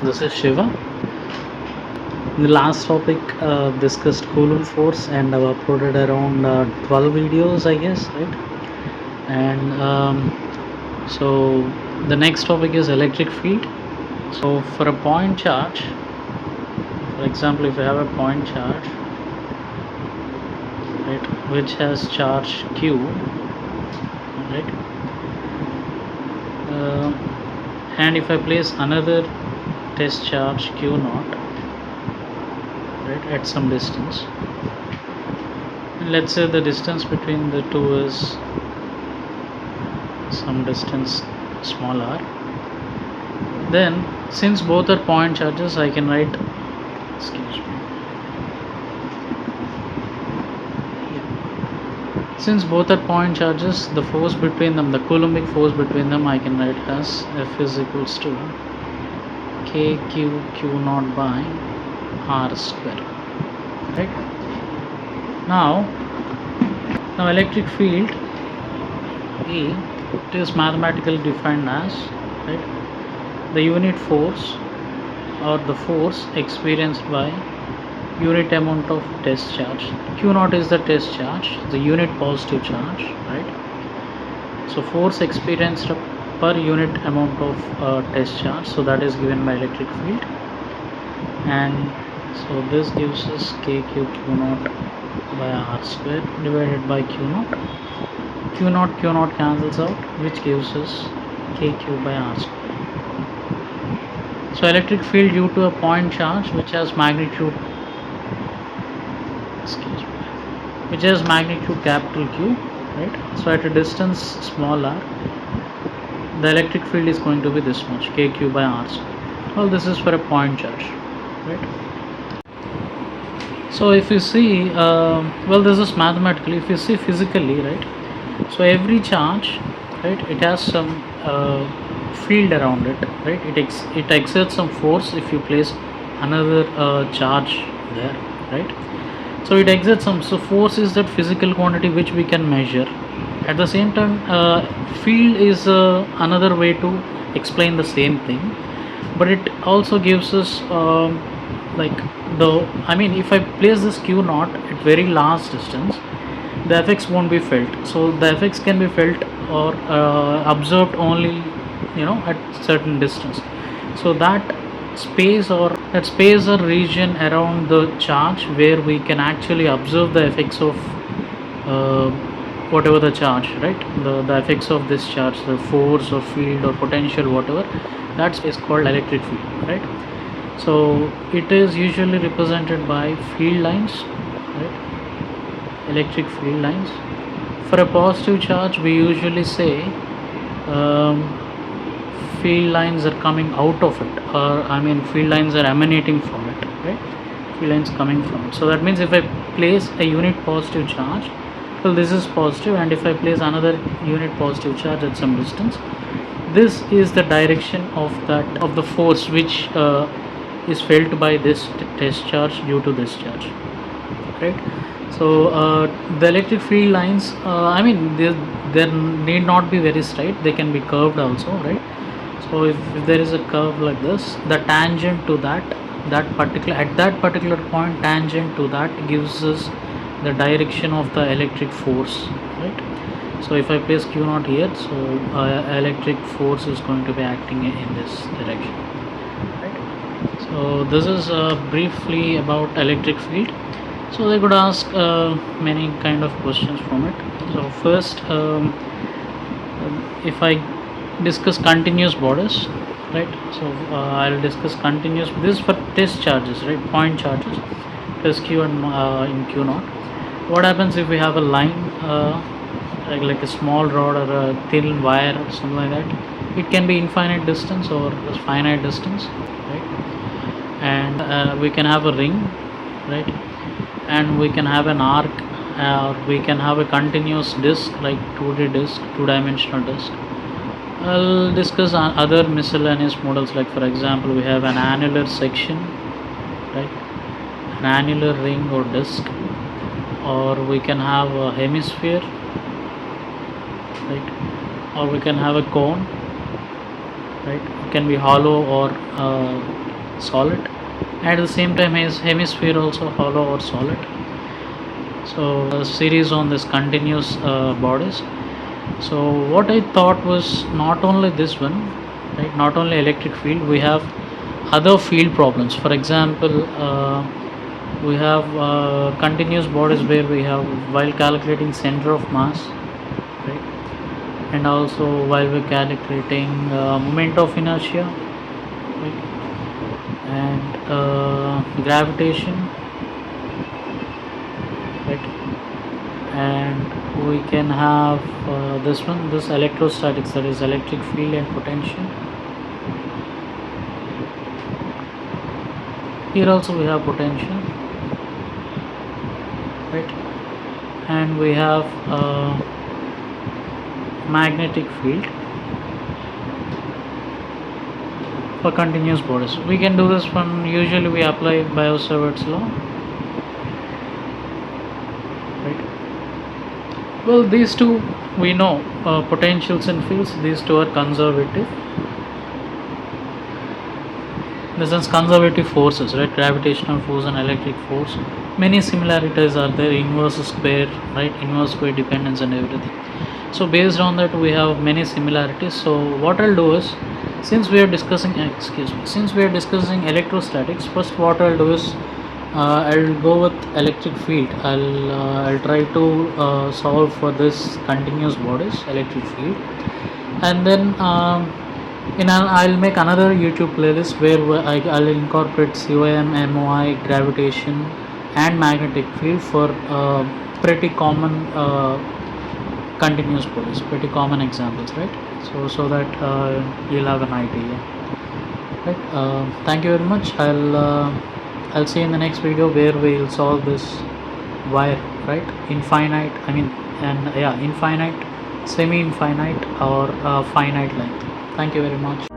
this is Shiva. In the last topic, discussed Coulomb force, and I've uploaded around 12 videos, I guess, right? And so the next topic is electric field. So for a point charge, for example, if you have a point charge, right, which has charge Q, right, and if I place another test charge Q naught, right, at some distance, and let's say the distance between the two is some distance small r, then since both are point charges, I can write, excuse me, since both are point charges, the force between them, the coulombic force between them, I can write as F is equals to kq q naught by r square, right? Now electric field E, it is mathematically defined as, right, the unit force or the force experienced by unit amount of test charge. Q naught is the test charge, the unit positive charge, right? So force experienced per unit amount of test charge, so that is given by electric field, and so this gives us kq q naught by r square divided by q naught. Q naught cancels out, which gives us kq by r square. So electric field due to a point charge which has magnitude, excuse me, which has magnitude capital Q, right? So at a distance small r, the electric field is going to be this much, kq by r square. Well, this is for a point charge, right? So if you see, well, this is mathematically. If you see physically, right, so every charge, right, it has some field around it, right? It exerts some force if you place another charge there, right? So it exerts some, so force is that physical quantity which we can measure. At the same time, field is another way to explain the same thing, but it also gives us like if I place this q naught at very large distance, the effects won't be felt. So the effects can be felt or observed only, at certain distance. So that space or region around the charge where we can actually observe the effects of whatever the charge, right, the effects of this charge, the force or field or potential, whatever, that is called electric field, right? So it is usually represented by field lines, right, electric field lines. For a positive charge, we usually say field lines are coming out of it, or field lines are emanating from it, right? Field lines coming from it. So that means if I place a unit positive charge, well, this is positive, and if I place another unit positive charge at some distance, this is the direction of the force which is felt by this test charge due to this charge, right? So the electric field lines, they need not be very straight, they can be curved also, right? So if there is a curve like this, the tangent to that particular point, tangent to that gives us the direction of the electric force, right? So if I place q naught here, so electric force is going to be acting in this direction, right? So this is briefly about electric field. So they could ask many kind of questions from it. So first, if I discuss continuous borders, right, so I'll discuss continuous, this is for test charges, right, point charges, plus q and in q naught. What happens if we have a line like a small rod or a thin wire or something like that? It can be infinite distance or finite distance, right? And we can have a ring, right, and we can have an arc, or we can have a continuous disc like 2D disc, two-dimensional disc. I'll discuss other miscellaneous models, like for example we have an annular section, right, an annular ring or disc, or we can have a hemisphere, right, or we can have a cone, right? It can be hollow or solid. At the same time, his hemisphere also hollow or solid. So a series on this continuous bodies. So what I thought was not only this one, right? Not only electric field, we have other field problems. For example, we have continuous bodies where we have, while calculating center of mass, right? And also while we're calculating moment of inertia, right? And gravitation, right? And we can have this one, this electrostatics, that is electric field and potential. Here also we have potential, right? And we have magnetic field for continuous bodies. We can do this one, usually we apply Biot-Savart's law, right? Well, these two we know, potentials and fields, these two are conservative. In the sense, conservative forces, right? Gravitational force and electric force. Many similarities are there, inverse square, right? Inverse square dependence and everything. So based on that, we have many similarities. So what I'll do is, since we are discussing electrostatics, first what I'll do is I'll go with electric field. I'll try to solve for this continuous bodies electric field, and then I'll make another YouTube playlist where I'll incorporate COM, MOI, gravitation, and magnetic field for pretty common continuous bodies, pretty common examples, right? So that you'll have an idea, right? Thank you very much. I'll see you in the next video where we'll solve this wire, right? Infinite, I mean, and yeah, infinite, semi-infinite, or finite length. Thank you very much.